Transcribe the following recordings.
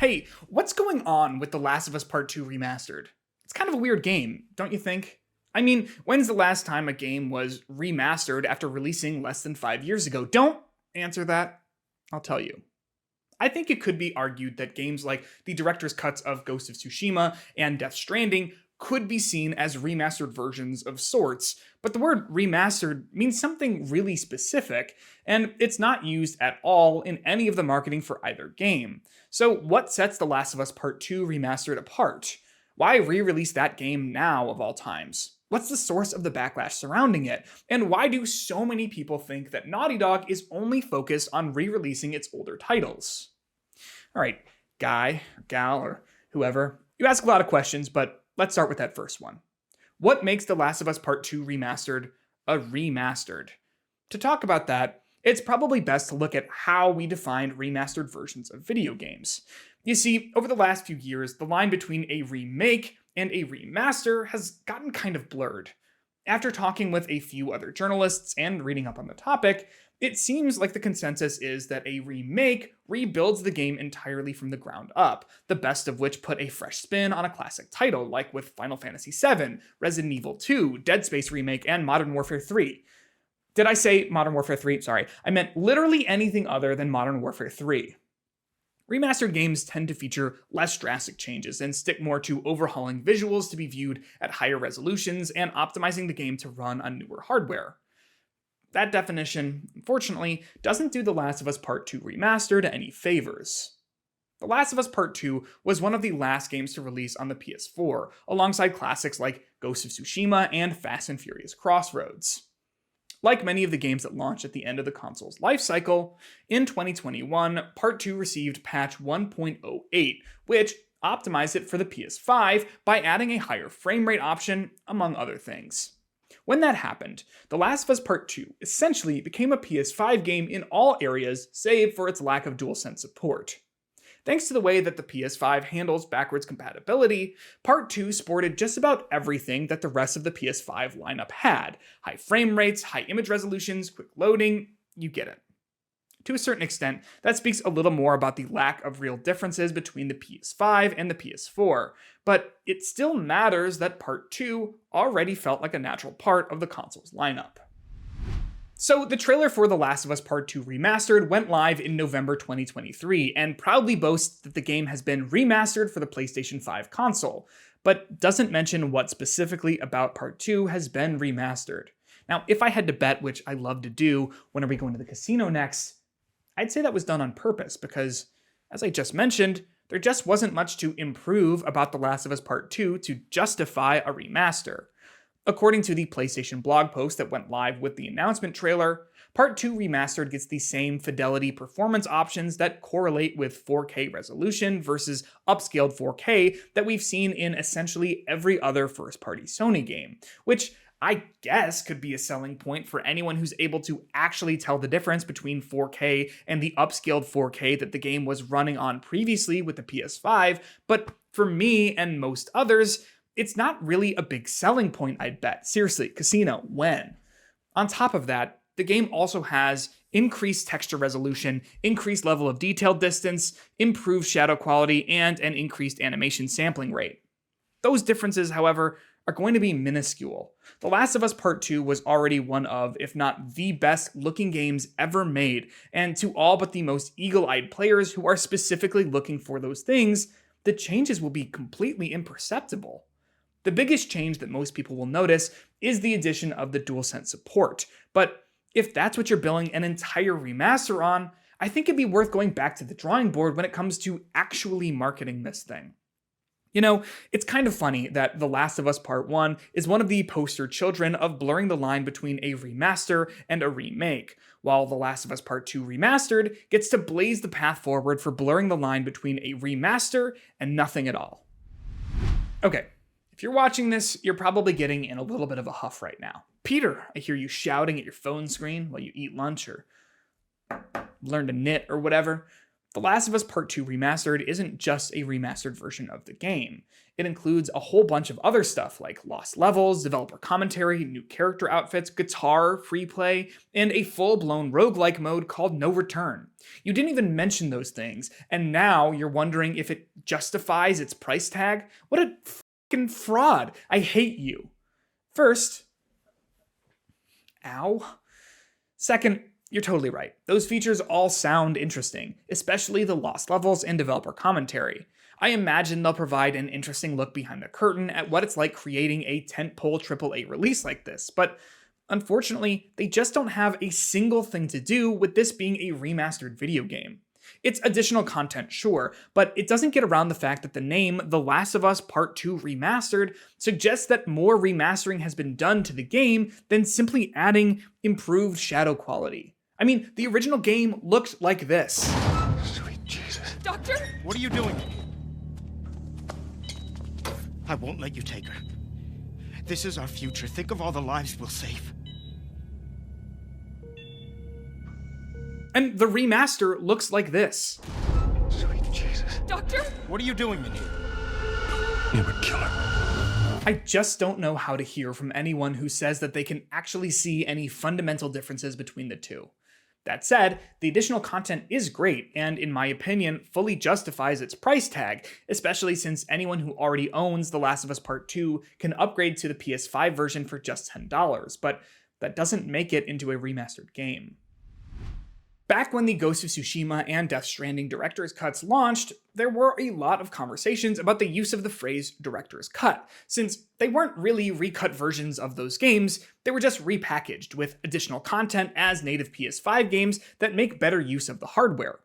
Hey, what's going on with The Last of Us Part 2 Remastered? It's kind of a weird game, don't you think? I mean, when's the last time a game was remastered after releasing less than 5 years ago? Don't answer that. I'll tell you. I think it could be argued that games like the director's cuts of Ghost of Tsushima and Death Stranding could be seen as remastered versions of sorts, but the word remastered means something really specific, and it's not used at all in any of the marketing for either game. So what sets The Last of Us Part 2 Remastered apart? Why re-release that game now of all times? What's the source of the backlash surrounding it? And why do so many people think that Naughty Dog is only focused on re-releasing its older titles? Alright, guy, or gal, or whoever, you ask a lot of questions, but let's start with that first one. What makes The Last of Us Part 2 Remastered a remastered? To talk about that, it's probably best to look at how we define remastered versions of video games. You see, over the last few years, the line between a remake and a remaster has gotten kind of blurred. After talking with a few other journalists and reading up on the topic, it seems like the consensus is that a remake rebuilds the game entirely from the ground up, the best of which put a fresh spin on a classic title, like with Final Fantasy VII, Resident Evil 2, Dead Space Remake, and Modern Warfare 3. Did I say Modern Warfare 3? Sorry, I meant literally anything other than Modern Warfare 3. Remastered games tend to feature less drastic changes and stick more to overhauling visuals to be viewed at higher resolutions and optimizing the game to run on newer hardware. That definition, unfortunately, doesn't do The Last of Us Part 2 Remastered any favors. The Last of Us Part 2 was one of the last games to release on the PS4, alongside classics like Ghost of Tsushima and Fast and Furious Crossroads. Like many of the games that launched at the end of the console's lifecycle, in 2021, Part 2 received patch 1.08, which optimized it for the PS5 by adding a higher frame rate option, among other things. When that happened, The Last of Us Part 2 essentially became a PS5 game in all areas save for its lack of DualSense support. Thanks to the way that the PS5 handles backwards compatibility, Part 2 sported just about everything that the rest of the PS5 lineup had. High frame rates, high image resolutions, quick loading, you get it. To a certain extent, that speaks a little more about the lack of real differences between the PS5 and the PS4, but it still matters that Part 2 already felt like a natural part of the console's lineup. So the trailer for The Last of Us Part 2 Remastered went live in November 2023 and proudly boasts that the game has been remastered for the PlayStation 5 console, but doesn't mention what specifically about Part 2 has been remastered. Now, if I had to bet, which I love to do, when are we going to the casino next, I'd say that was done on purpose because, as I just mentioned, there just wasn't much to improve about The Last of Us Part 2 to justify a remaster. According to the PlayStation blog post that went live with the announcement trailer, Part 2 Remastered gets the same fidelity performance options that correlate with 4K resolution versus upscaled 4K that we've seen in essentially every other first-party Sony game, which I guess could be a selling point for anyone who's able to actually tell the difference between 4K and the upscaled 4K that the game was running on previously with the PS5, but for me and most others, it's not really a big selling point, I'd bet. Seriously, casino, when? On top of that, the game also has increased texture resolution, increased level of detail distance, improved shadow quality, and an increased animation sampling rate. Those differences, however, are going to be minuscule. The Last of Us Part 2 was already one of, if not the best looking games ever made, and to all but the most eagle-eyed players who are specifically looking for those things, the changes will be completely imperceptible. The biggest change that most people will notice is the addition of the DualSense support, but if that's what you're billing an entire remaster on, I think it'd be worth going back to the drawing board when it comes to actually marketing this thing. You know, it's kind of funny that The Last of Us Part 1 is one of the poster children of blurring the line between a remaster and a remake, while The Last of Us Part 2 Remastered gets to blaze the path forward for blurring the line between a remaster and nothing at all. Okay. If you're watching this, you're probably getting in a little bit of a huff right now. Peter, I hear you shouting at your phone screen while you eat lunch or learn to knit or whatever. The Last of Us Part 2 Remastered isn't just a remastered version of the game. It includes a whole bunch of other stuff like lost levels, developer commentary, new character outfits, guitar, free play, and a full-blown roguelike mode called No Return. You didn't even mention those things, and now you're wondering if it justifies its price tag? What a fucking fraud. I hate you. First, ow. Second, you're totally right. Those features all sound interesting, especially the lost levels and developer commentary. I imagine they'll provide an interesting look behind the curtain at what it's like creating a tentpole AAA release like this, but unfortunately, they just don't have a single thing to do with this being a remastered video game. It's additional content, sure, but it doesn't get around the fact that the name The Last of Us Part 2 Remastered suggests that more remastering has been done to the game than simply adding improved shadow quality. I mean, the original game looked like this. Sweet Jesus. Doctor? What are you doing? I won't let you take her. This is our future. Think of all the lives we'll save. And the remaster looks like this. Sweet Jesus. Doctor? What are you doing in here? You would kill her. I just don't know how to hear from anyone who says that they can actually see any fundamental differences between the two. That said, the additional content is great, and in my opinion, fully justifies its price tag, especially since anyone who already owns The Last of Us Part 2 can upgrade to the PS5 version for just $10, but that doesn't make it into a remastered game. Back when the Ghost of Tsushima and Death Stranding director's cuts launched, there were a lot of conversations about the use of the phrase director's cut, since they weren't really recut versions of those games, they were just repackaged with additional content as native PS5 games that make better use of the hardware.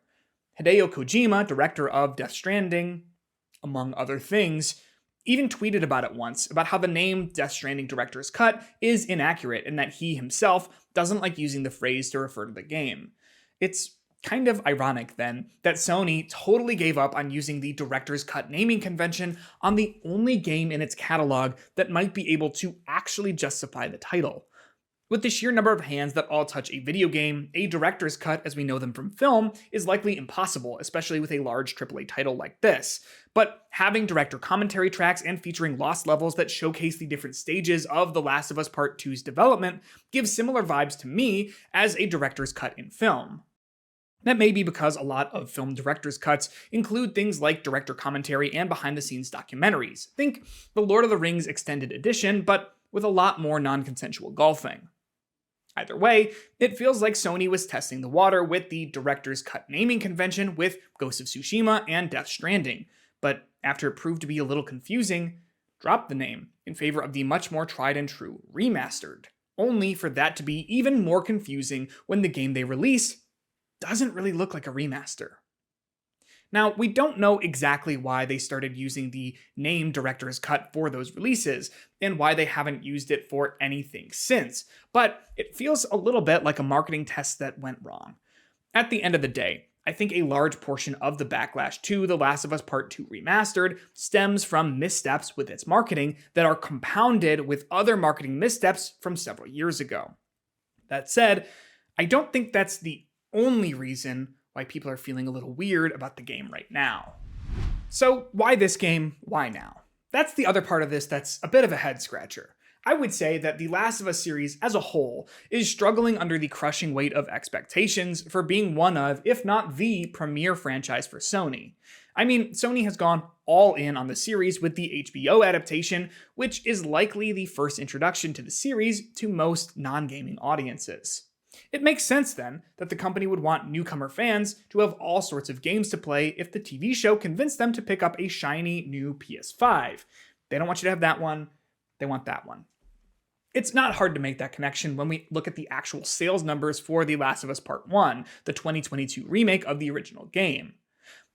Hideo Kojima, director of Death Stranding, among other things, even tweeted about it once, about how the name Death Stranding director's cut is inaccurate and that he himself doesn't like using the phrase to refer to the game. It's kind of ironic, then, that Sony totally gave up on using the director's cut naming convention on the only game in its catalog that might be able to actually justify the title. With the sheer number of hands that all touch a video game, a director's cut as we know them from film is likely impossible, especially with a large AAA title like this. But having director commentary tracks and featuring lost levels that showcase the different stages of The Last of Us Part 2's development gives similar vibes to me as a director's cut in film. That may be because a lot of film director's cuts include things like director commentary and behind-the-scenes documentaries. Think the Lord of the Rings Extended Edition, but with a lot more non-consensual golfing. Either way, it feels like Sony was testing the water with the director's cut naming convention with Ghost of Tsushima and Death Stranding, but after it proved to be a little confusing, dropped the name in favor of the much more tried and true Remastered, only for that to be even more confusing when the game they released doesn't really look like a remaster. Now, we don't know exactly why they started using the name director's cut for those releases, and why they haven't used it for anything since, but it feels a little bit like a marketing test that went wrong. At the end of the day, I think a large portion of the backlash to The Last of Us Part 2 Remastered stems from missteps with its marketing that are compounded with other marketing missteps from several years ago. That said, I don't think that's the only reason why people are feeling a little weird about the game right now. So why this game? Why now? That's the other part of this that's a bit of a head scratcher. I would say that the Last of Us series as a whole is struggling under the crushing weight of expectations for being one of, if not the premier franchise for Sony. I mean, Sony has gone all in on the series with the HBO adaptation, which is likely the first introduction to the series to most non-gaming audiences. It makes sense then that the company would want newcomer fans to have all sorts of games to play if the TV show convinced them to pick up a shiny new PS5. They don't want you to have that one, they want that one. It's not hard to make that connection when we look at the actual sales numbers for The Last of Us Part 1, the 2022 remake of the original game.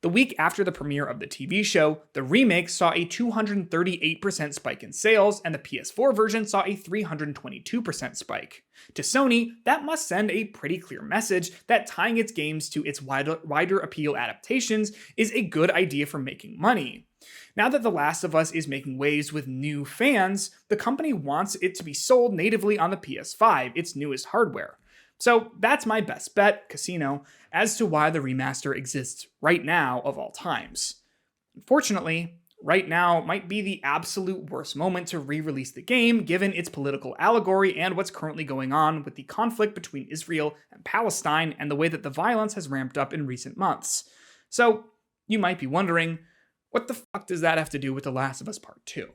The week after the premiere of the TV show, the remake saw a 238% spike in sales, and the PS4 version saw a 322% spike. To Sony, that must send a pretty clear message that tying its games to its wider appeal adaptations is a good idea for making money. Now that The Last of Us is making waves with new fans, the company wants it to be sold natively on the PS5, its newest hardware. So that's my best bet, Casino, as to why the remaster exists right now of all times. Unfortunately, right now might be the absolute worst moment to re-release the game given its political allegory and what's currently going on with the conflict between Israel and Palestine and the way that the violence has ramped up in recent months. So, you might be wondering, what the fuck does that have to do with The Last of Us Part 2?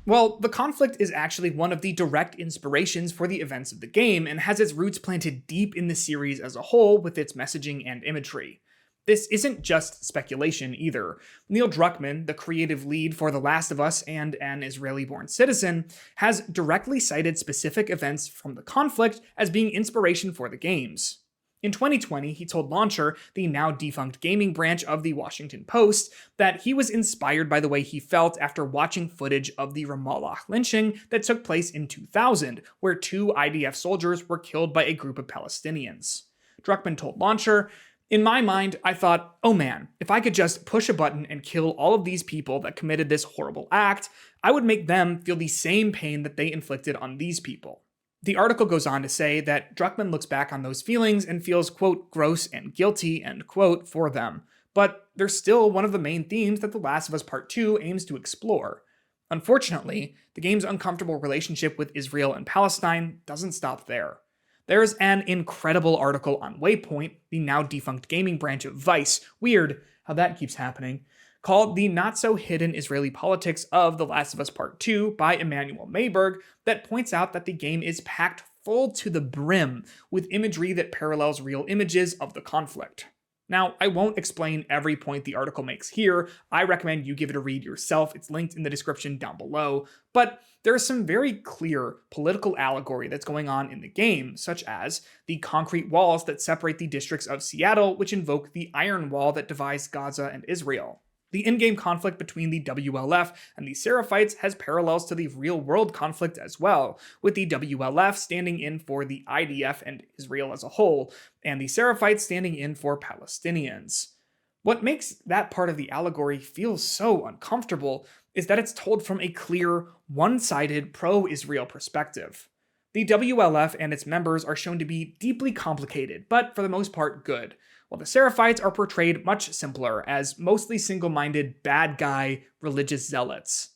Well, the conflict is actually one of the direct inspirations for the events of the game and has its roots planted deep in the series as a whole with its messaging and imagery. This isn't just speculation either. Neil Druckmann, the creative lead for The Last of Us and an Israeli-born citizen, has directly cited specific events from the conflict as being inspiration for the games. In 2020, he told Launcher, the now defunct gaming branch of the Washington Post, that he was inspired by the way he felt after watching footage of the Ramallah lynching that took place in 2000, where 2 IDF soldiers were killed by a group of Palestinians. Druckmann told Launcher, "In my mind, I thought, oh man, if I could just push a button and kill all of these people that committed this horrible act, I would make them feel the same pain that they inflicted on these people." The article goes on to say that Druckmann looks back on those feelings and feels, quote, gross and guilty, end quote, for them. But they're still one of the main themes that The Last of Us Part 2 aims to explore. Unfortunately, the game's uncomfortable relationship with Israel and Palestine doesn't stop there. There's an incredible article on Waypoint, the now defunct gaming branch of Vice, weird how that keeps happening, called The Not-So-Hidden Israeli Politics of The Last of Us Part 2 by Emmanuel Mayberg that points out that the game is packed full to the brim with imagery that parallels real images of the conflict. Now, I won't explain every point the article makes here. I recommend you give it a read yourself. It's linked in the description down below. But there's some very clear political allegory that's going on in the game, such as the concrete walls that separate the districts of Seattle, which invoke the iron wall that divides Gaza and Israel. The in-game conflict between the WLF and the Seraphites has parallels to the real-world conflict as well, with the WLF standing in for the IDF and Israel as a whole, and the Seraphites standing in for Palestinians. What makes that part of the allegory feel so uncomfortable is that it's told from a clear, one-sided pro-Israel perspective. The WLF and its members are shown to be deeply complicated, but for the most part good, while the Seraphites are portrayed much simpler as mostly single-minded, bad guy, religious zealots.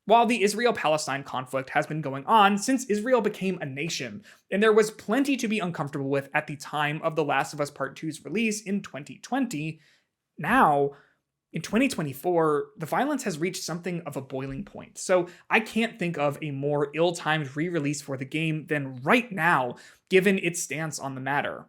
While the Israel-Palestine conflict has been going on since Israel became a nation, and there was plenty to be uncomfortable with at the time of The Last of Us Part 2's release in 2020, now, in 2024, the violence has reached something of a boiling point, so I can't think of a more ill-timed re-release for the game than right now, given its stance on the matter.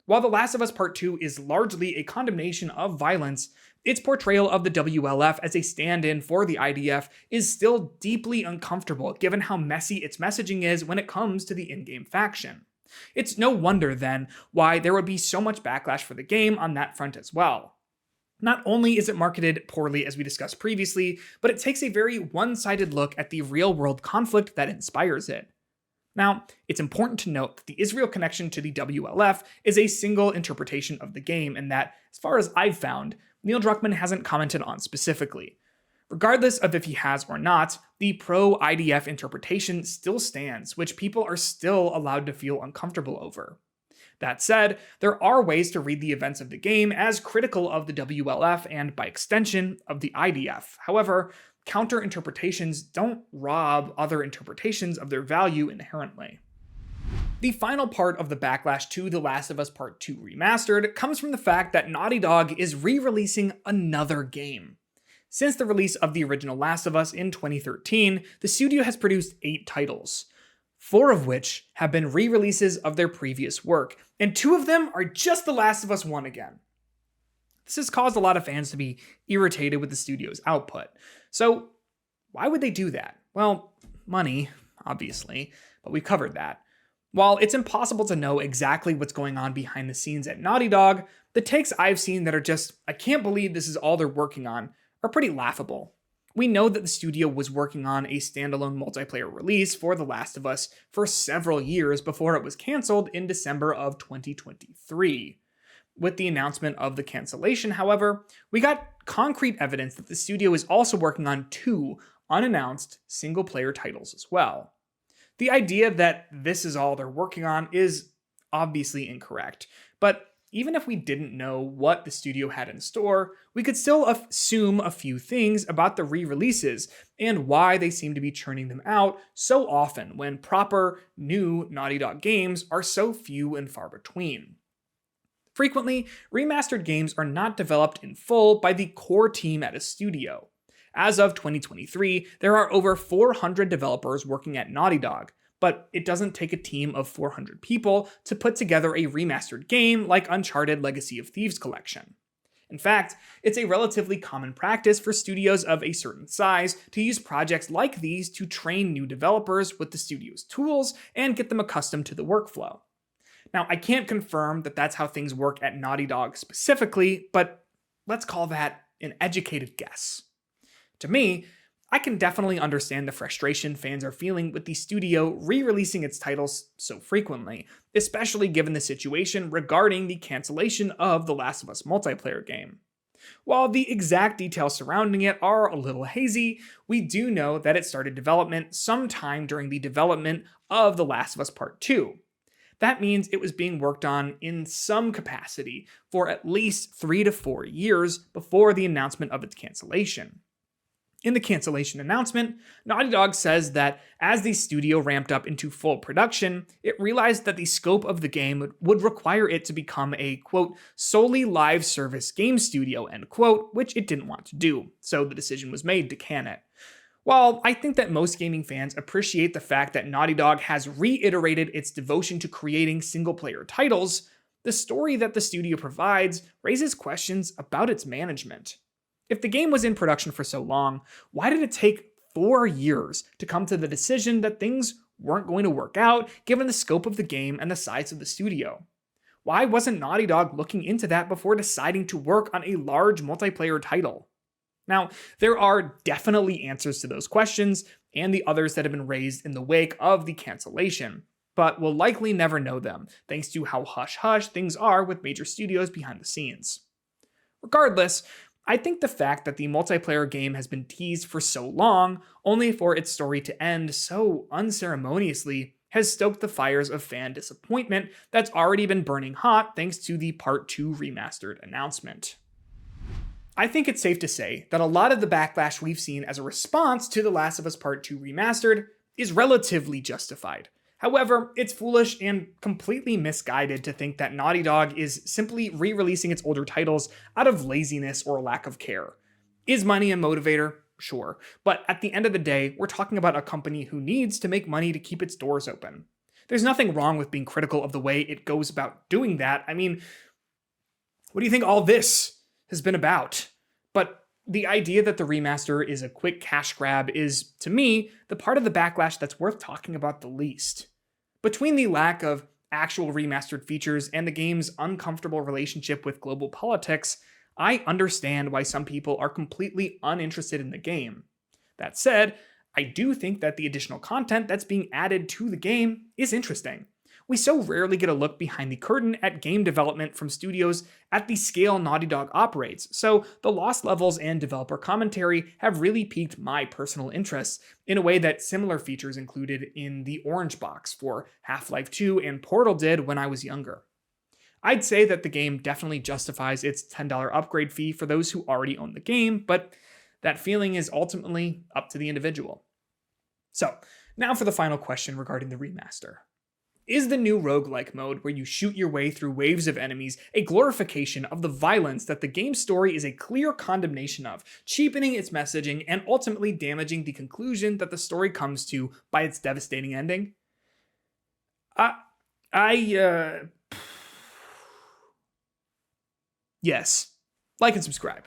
While The Last of Us Part 2 is largely a condemnation of violence, its portrayal of the WLF as a stand-in for the IDF is still deeply uncomfortable given how messy its messaging is when it comes to the in-game faction. It's no wonder, then, why there would be so much backlash for the game on that front as well. Not only is it marketed poorly as we discussed previously, but it takes a very one-sided look at the real-world conflict that inspires it. Now, it's important to note that the Israel connection to the WLF is a single interpretation of the game and that, as far as I've found, Neil Druckmann hasn't commented on specifically. Regardless of if he has or not, the pro-IDF interpretation still stands, which people are still allowed to feel uncomfortable over. That said, there are ways to read the events of the game as critical of the WLF and, by extension, of the IDF. However, counter-interpretations don't rob other interpretations of their value inherently. The final part of the backlash to The Last of Us Part 2 Remastered comes from the fact that Naughty Dog is re-releasing another game. Since the release of the original Last of Us in 2013, the studio has produced 8 titles, 4 of which have been re-releases of their previous work, and 2 of them are just The Last of Us 1 again. This has caused a lot of fans to be irritated with the studio's output. So, why would they do that? Well, money, obviously, but we've covered that. While it's impossible to know exactly what's going on behind the scenes at Naughty Dog, the takes I've seen that are just, I can't believe this is all they're working on, are pretty laughable. We know that the studio was working on a standalone multiplayer release for The Last of Us for several years before it was canceled in December of 2023. With the announcement of the cancellation, however, we got concrete evidence that the studio is also working on 2 unannounced single-player titles as well. The idea that this is all they're working on is obviously incorrect. But even if we didn't know what the studio had in store, we could still assume a few things about the re-releases and why they seem to be churning them out so often when proper, new Naughty Dog games are so few and far between. Frequently, remastered games are not developed in full by the core team at a studio. As of 2023, there are over 400 developers working at Naughty Dog, but it doesn't take a team of 400 people to put together a remastered game like Uncharted Legacy of Thieves Collection. In fact, it's a relatively common practice for studios of a certain size to use projects like these to train new developers with the studio's tools and get them accustomed to the workflow. Now, I can't confirm that that's how things work at Naughty Dog specifically, but let's call that an educated guess. To me, I can definitely understand the frustration fans are feeling with the studio re-releasing its titles so frequently, especially given the situation regarding the cancellation of the Last of Us multiplayer game. While the exact details surrounding it are a little hazy, we do know that it started development sometime during the development of The Last of Us Part 2. That means it was being worked on in some capacity for at least 3 to 4 years before the announcement of its cancellation. In the cancellation announcement, Naughty Dog says that as the studio ramped up into full production, it realized that the scope of the game would require it to become a, quote, solely live service game studio, end quote, which it didn't want to do, so the decision was made to can it. While I think that most gaming fans appreciate the fact that Naughty Dog has reiterated its devotion to creating single-player titles, the story that the studio provides raises questions about its management. If the game was in production for so long, why did it take 4 years to come to the decision that things weren't going to work out given the scope of the game and the size of the studio? Why wasn't Naughty Dog looking into that before deciding to work on a large multiplayer title? Now, there are definitely answers to those questions and the others that have been raised in the wake of the cancellation, but we'll likely never know them, thanks to how hush-hush things are with major studios behind the scenes. Regardless, I think the fact that the multiplayer game has been teased for so long, only for its story to end so unceremoniously, has stoked the fires of fan disappointment that's already been burning hot thanks to the Part 2 Remastered announcement. I think it's safe to say that a lot of the backlash we've seen as a response to The Last of Us Part 2 Remastered is relatively justified. However, it's foolish and completely misguided to think that Naughty Dog is simply re-releasing its older titles out of laziness or lack of care. Is money a motivator? Sure. But at the end of the day, we're talking about a company who needs to make money to keep its doors open. There's nothing wrong with being critical of the way it goes about doing that. I mean, what do you think all this has been about? But the idea that the remaster is a quick cash grab is, to me, the part of the backlash that's worth talking about the least. Between the lack of actual remastered features and the game's uncomfortable relationship with global politics, I understand why some people are completely uninterested in the game. That said, I do think that the additional content that's being added to the game is interesting. We so rarely get a look behind the curtain at game development from studios at the scale Naughty Dog operates, so the lost levels and developer commentary have really piqued my personal interest in a way that similar features included in the Orange Box for Half-Life 2 and Portal did when I was younger. I'd say that the game definitely justifies its $10 upgrade fee for those who already own the game, but that feeling is ultimately up to the individual. So, now for the final question regarding the remaster. Is the new roguelike mode, where you shoot your way through waves of enemies, a glorification of the violence that the game's story is a clear condemnation of, cheapening its messaging and ultimately damaging the conclusion that the story comes to by its devastating ending? Yes. Like and subscribe.